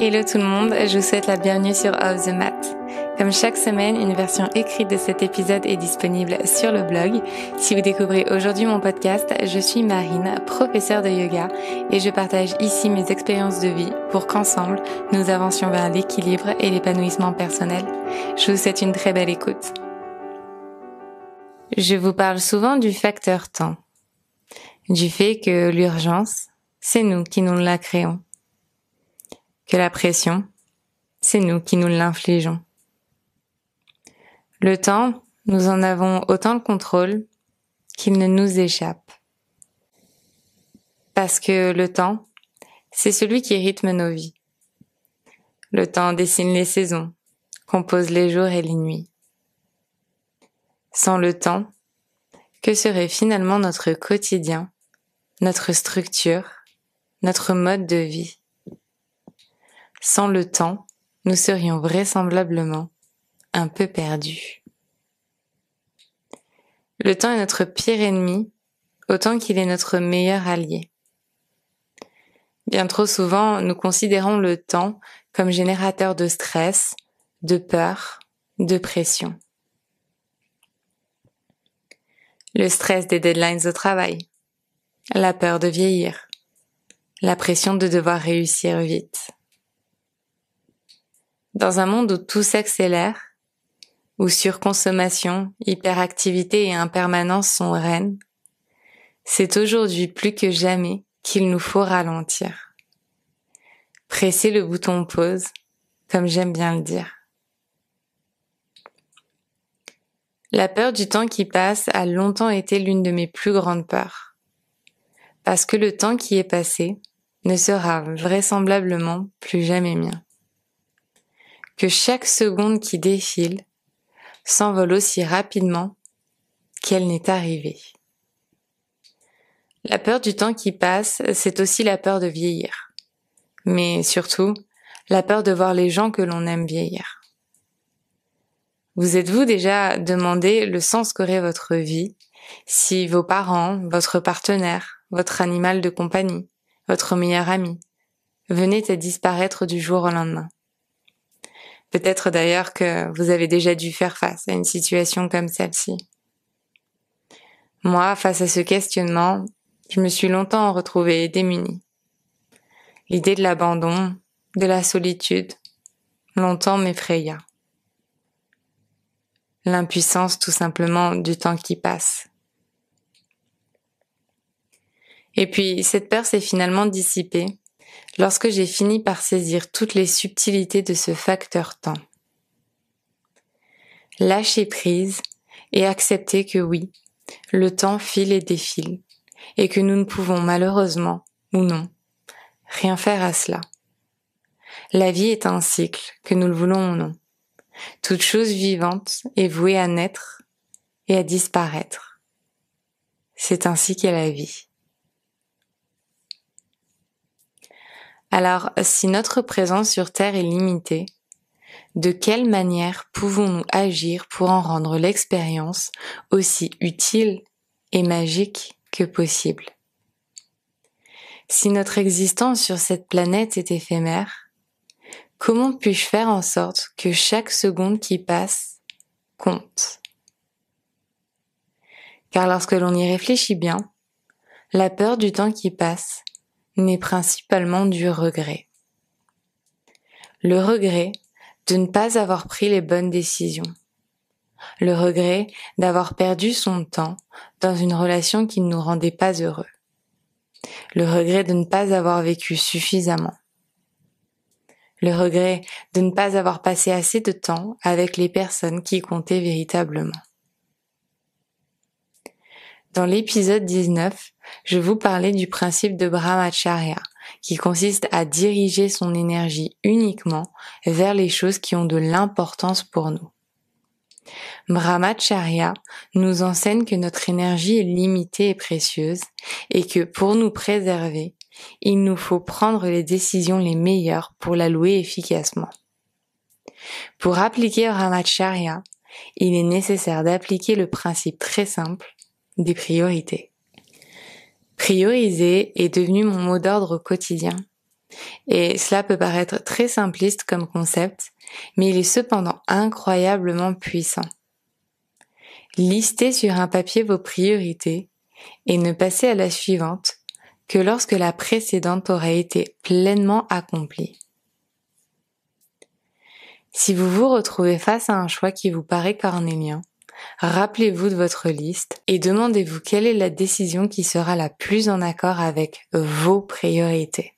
Hello tout le monde, je vous souhaite la bienvenue sur Off the Mat. Comme chaque semaine, une version écrite de cet épisode est disponible sur le blog. Si vous découvrez aujourd'hui mon podcast, je suis Marine, professeure de yoga, et je partage ici mes expériences de vie pour qu'ensemble, nous avancions vers l'équilibre et l'épanouissement personnel. Je vous souhaite une très belle écoute. Je vous parle souvent du facteur temps, du fait que l'urgence, c'est nous qui nous la créons, que la pression, c'est nous qui nous l'infligeons. Le temps, nous en avons autant le contrôle qu'il ne nous échappe. Parce que le temps, c'est celui qui rythme nos vies. Le temps dessine les saisons, compose les jours et les nuits. Sans le temps, que serait finalement notre quotidien, notre structure, notre mode de vie? Sans le temps, nous serions vraisemblablement un peu perdus. Le temps est notre pire ennemi, autant qu'il est notre meilleur allié. Bien trop souvent, nous considérons le temps comme générateur de stress, de peur, de pression. Le stress des deadlines au travail, la peur de vieillir, la pression de devoir réussir vite. Dans un monde où tout s'accélère, où surconsommation, hyperactivité et impermanence sont reines, c'est aujourd'hui plus que jamais qu'il nous faut ralentir. Presser le bouton pause, comme j'aime bien le dire. La peur du temps qui passe a longtemps été l'une de mes plus grandes peurs. Parce que le temps qui est passé ne sera vraisemblablement plus jamais mien. Que chaque seconde qui défile s'envole aussi rapidement qu'elle n'est arrivée. La peur du temps qui passe, c'est aussi la peur de vieillir. Mais surtout, la peur de voir les gens que l'on aime vieillir. Vous êtes-vous déjà demandé le sens qu'aurait votre vie si vos parents, votre partenaire, votre animal de compagnie, votre meilleur ami venaient à disparaître du jour au lendemain? Peut-être d'ailleurs que vous avez déjà dû faire face à une situation comme celle-ci. Moi, face à ce questionnement, je me suis longtemps retrouvée démunie. L'idée de l'abandon, de la solitude, longtemps m'effraya. L'impuissance tout simplement du temps qui passe. Et puis, cette peur s'est finalement dissipée lorsque j'ai fini par saisir toutes les subtilités de ce facteur temps. Lâcher prise et accepter que oui, le temps file et défile, et que nous ne pouvons malheureusement, ou non, rien faire à cela. La vie est un cycle, que nous le voulons ou non. Toute chose vivante est vouée à naître et à disparaître. C'est ainsi qu'est la vie. Alors, si notre présence sur Terre est limitée, de quelle manière pouvons-nous agir pour en rendre l'expérience aussi utile et magique que possible? Si notre existence sur cette planète est éphémère, comment puis-je faire en sorte que chaque seconde qui passe compte? Car lorsque l'on y réfléchit bien, la peur du temps qui passe n'est principalement du regret. Le regret de ne pas avoir pris les bonnes décisions. Le regret d'avoir perdu son temps dans une relation qui ne nous rendait pas heureux. Le regret de ne pas avoir vécu suffisamment. Le regret de ne pas avoir passé assez de temps avec les personnes qui comptaient véritablement. Dans l'épisode 19, je vous parlais du principe de Brahmacharya, qui consiste à diriger son énergie uniquement vers les choses qui ont de l'importance pour nous. Brahmacharya nous enseigne que notre énergie est limitée et précieuse, et que pour nous préserver, il nous faut prendre les décisions les meilleures pour l'allouer efficacement. Pour appliquer Brahmacharya, il est nécessaire d'appliquer le principe très simple des priorités. Prioriser est devenu mon mot d'ordre quotidien, Et cela peut paraître très simpliste comme concept, mais il est cependant incroyablement puissant. Listez sur un papier vos priorités et ne passez à la suivante que lorsque la précédente aura été pleinement accomplie. Si vous vous retrouvez face à un choix qui vous paraît cornélien, rappelez-vous de votre liste et demandez-vous quelle est la décision qui sera la plus en accord avec vos priorités.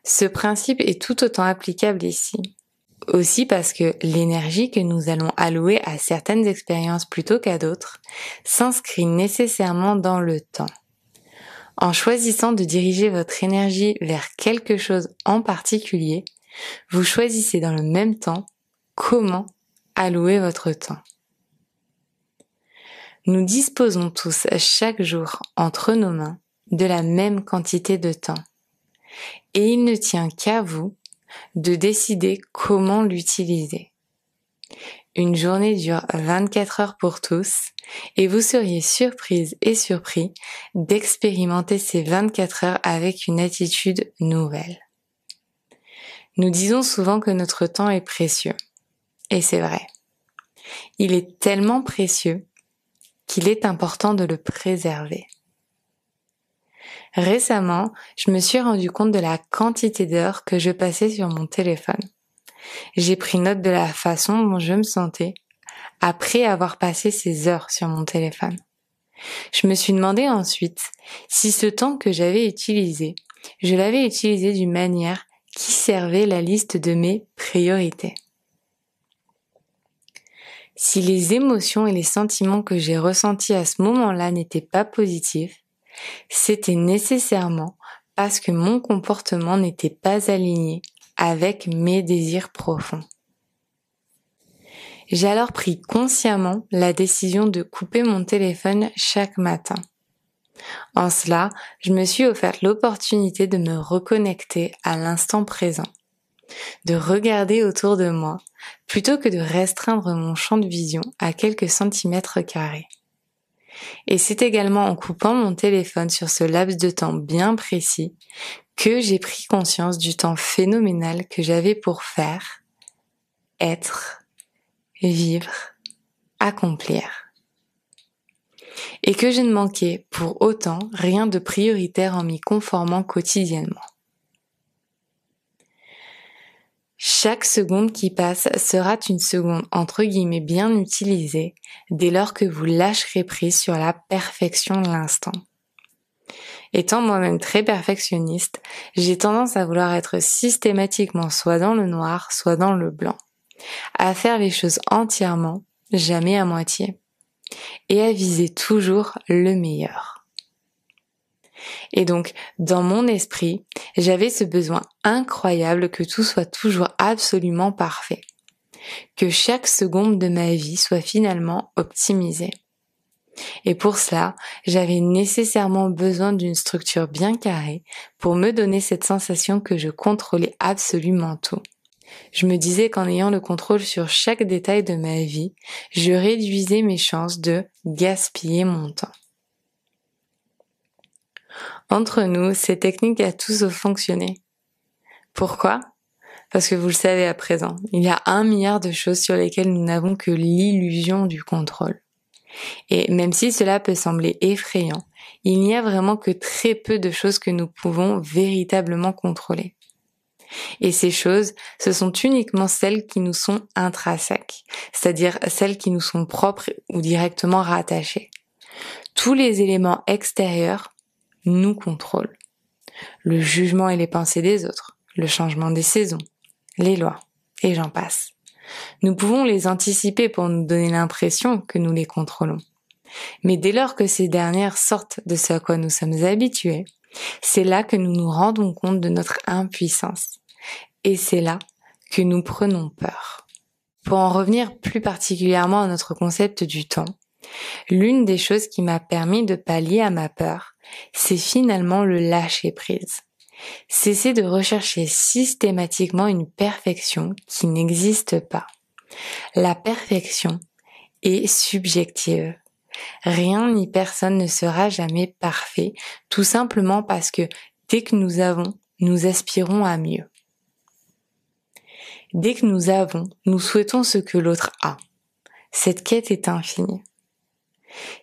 Ce principe est tout autant applicable ici. Aussi parce que l'énergie que nous allons allouer à certaines expériences plutôt qu'à d'autres s'inscrit nécessairement dans le temps. En choisissant de diriger votre énergie vers quelque chose en particulier, vous choisissez dans le même temps comment allouer votre temps. Nous disposons tous chaque jour entre nos mains de la même quantité de temps. Et il ne tient qu'à vous de décider comment l'utiliser. Une journée dure 24 heures pour tous et vous seriez surprise et surpris d'expérimenter ces 24 heures avec une attitude nouvelle. Nous disons souvent que notre temps est précieux. Et c'est vrai. Il est tellement précieux qu'il est important de le préserver. Récemment, je me suis rendu compte de la quantité d'heures que je passais sur mon téléphone. J'ai pris note de la façon dont je me sentais après avoir passé ces heures sur mon téléphone. Je me suis demandé ensuite si ce temps que j'avais utilisé, je l'avais utilisé d'une manière qui servait la liste de mes priorités. Si les émotions et les sentiments que j'ai ressentis à ce moment-là n'étaient pas positifs, c'était nécessairement parce que mon comportement n'était pas aligné avec mes désirs profonds. J'ai alors pris consciemment la décision de couper mon téléphone chaque matin. En cela, je me suis offert l'opportunité de me reconnecter à l'instant présent, de regarder autour de moi plutôt que de restreindre mon champ de vision à quelques centimètres carrés. Et c'est également en coupant mon téléphone sur ce laps de temps bien précis que j'ai pris conscience du temps phénoménal que j'avais pour faire, être, vivre, accomplir. Et que je ne manquais pour autant rien de prioritaire en m'y conformant quotidiennement. Chaque seconde qui passe sera une seconde entre guillemets bien utilisée dès lors que vous lâcherez prise sur la perfection de l'instant. Étant moi-même très perfectionniste, j'ai tendance à vouloir être systématiquement soit dans le noir, soit dans le blanc, à faire les choses entièrement, jamais à moitié, et à viser toujours le meilleur. Et donc, dans mon esprit, j'avais ce besoin incroyable que tout soit toujours absolument parfait, que chaque seconde de ma vie soit finalement optimisée. Et pour cela, j'avais nécessairement besoin d'une structure bien carrée pour me donner cette sensation que je contrôlais absolument tout. Je me disais qu'en ayant le contrôle sur chaque détail de ma vie, je réduisais mes chances de gaspiller mon temps. Entre nous, ces techniques a tous fonctionné. Pourquoi ? Parce que vous le savez à présent, il y a 1 milliard de choses sur lesquelles nous n'avons que l'illusion du contrôle. Et même si cela peut sembler effrayant, il n'y a vraiment que très peu de choses que nous pouvons véritablement contrôler. Et ces choses, ce sont uniquement celles qui nous sont intrinsèques, c'est-à-dire celles qui nous sont propres ou directement rattachées. Tous les éléments extérieurs nous contrôlent. Le jugement et les pensées des autres, le changement des saisons, les lois, et j'en passe. Nous pouvons les anticiper pour nous donner l'impression que nous les contrôlons. Mais dès lors que ces dernières sortent de ce à quoi nous sommes habitués, c'est là que nous nous rendons compte de notre impuissance. Et c'est là que nous prenons peur. Pour en revenir plus particulièrement à notre concept du temps, l'une des choses qui m'a permis de pallier à ma peur, c'est finalement le lâcher prise. Cesser de rechercher systématiquement une perfection qui n'existe pas. La perfection est subjective. Rien ni personne ne sera jamais parfait, tout simplement parce que dès que nous avons nous aspirons à mieux. Dès que nous avons, nous souhaitons ce que l'autre a. Cette quête est infinie.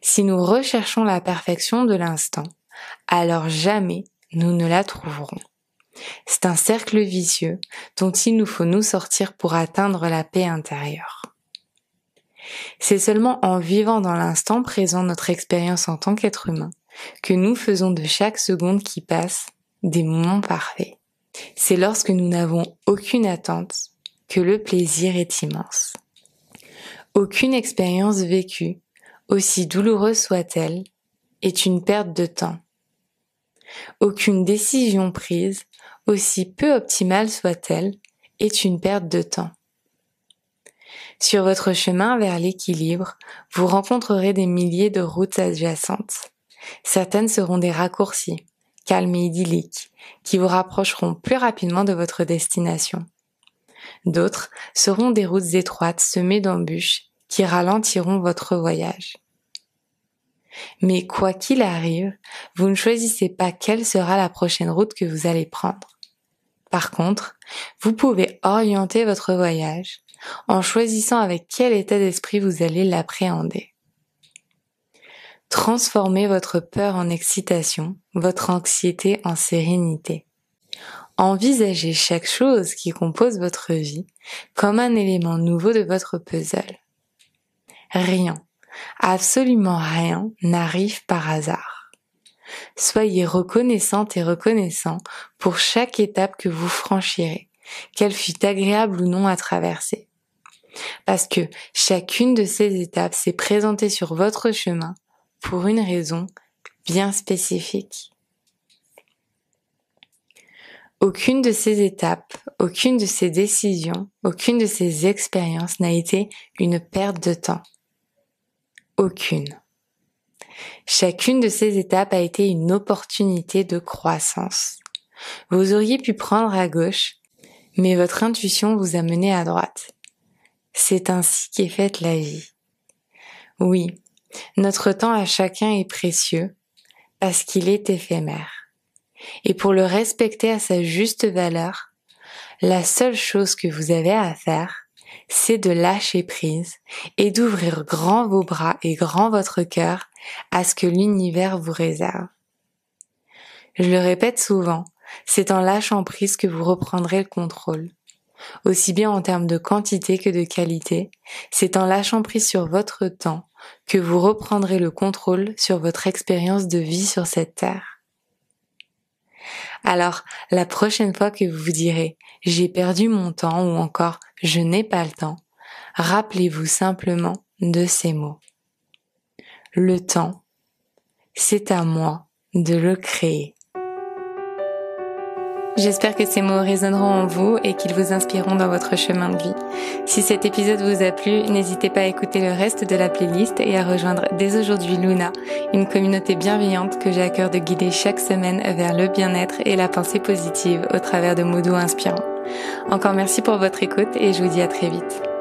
Si nous recherchons la perfection de l'instant, alors jamais nous ne la trouverons. C'est un cercle vicieux dont il nous faut nous sortir pour atteindre la paix intérieure. C'est seulement en vivant dans l'instant présent notre expérience en tant qu'être humain que nous faisons de chaque seconde qui passe des moments parfaits. C'est lorsque nous n'avons aucune attente que le plaisir est immense. Aucune expérience vécue, aussi douloureuse soit-elle, est une perte de temps. Aucune décision prise, aussi peu optimale soit-elle, est une perte de temps. Sur votre chemin vers l'équilibre, vous rencontrerez des milliers de routes adjacentes. Certaines seront des raccourcis, calmes et idylliques, qui vous rapprocheront plus rapidement de votre destination. D'autres seront des routes étroites semées d'embûches qui ralentiront votre voyage. Mais quoi qu'il arrive, vous ne choisissez pas quelle sera la prochaine route que vous allez prendre. Par contre, vous pouvez orienter votre voyage en choisissant avec quel état d'esprit vous allez l'appréhender. Transformez votre peur en excitation, votre anxiété en sérénité. Envisagez chaque chose qui compose votre vie comme un élément nouveau de votre puzzle. Rien, absolument rien n'arrive par hasard. Soyez reconnaissante et reconnaissant pour chaque étape que vous franchirez, qu'elle fût agréable ou non à traverser. Parce que chacune de ces étapes s'est présentée sur votre chemin pour une raison bien spécifique. Aucune de ces étapes, aucune de ces décisions, aucune de ces expériences n'a été une perte de temps. Aucune. Chacune de ces étapes a été une opportunité de croissance. Vous auriez pu prendre à gauche, mais votre intuition vous a mené à droite. C'est ainsi qu'est faite la vie. Oui, notre temps à chacun est précieux parce qu'il est éphémère. Et pour le respecter à sa juste valeur, la seule chose que vous avez à faire, c'est de lâcher prise et d'ouvrir grand vos bras et grand votre cœur à ce que l'univers vous réserve. Je le répète souvent, c'est en lâchant prise que vous reprendrez le contrôle. Aussi bien en termes de quantité que de qualité, c'est en lâchant prise sur votre temps que vous reprendrez le contrôle sur votre expérience de vie sur cette terre. Alors, la prochaine fois que vous vous direz « j'ai perdu mon temps » ou encore « je n'ai pas le temps », rappelez-vous simplement de ces mots. Le temps, c'est à moi de le créer. J'espère que ces mots résonneront en vous et qu'ils vous inspireront dans votre chemin de vie. Si cet épisode vous a plu, n'hésitez pas à écouter le reste de la playlist et à rejoindre dès aujourd'hui Luna, une communauté bienveillante que j'ai à cœur de guider chaque semaine vers le bien-être et la pensée positive au travers de mots doux inspirants. Encore merci pour votre écoute et je vous dis à très vite.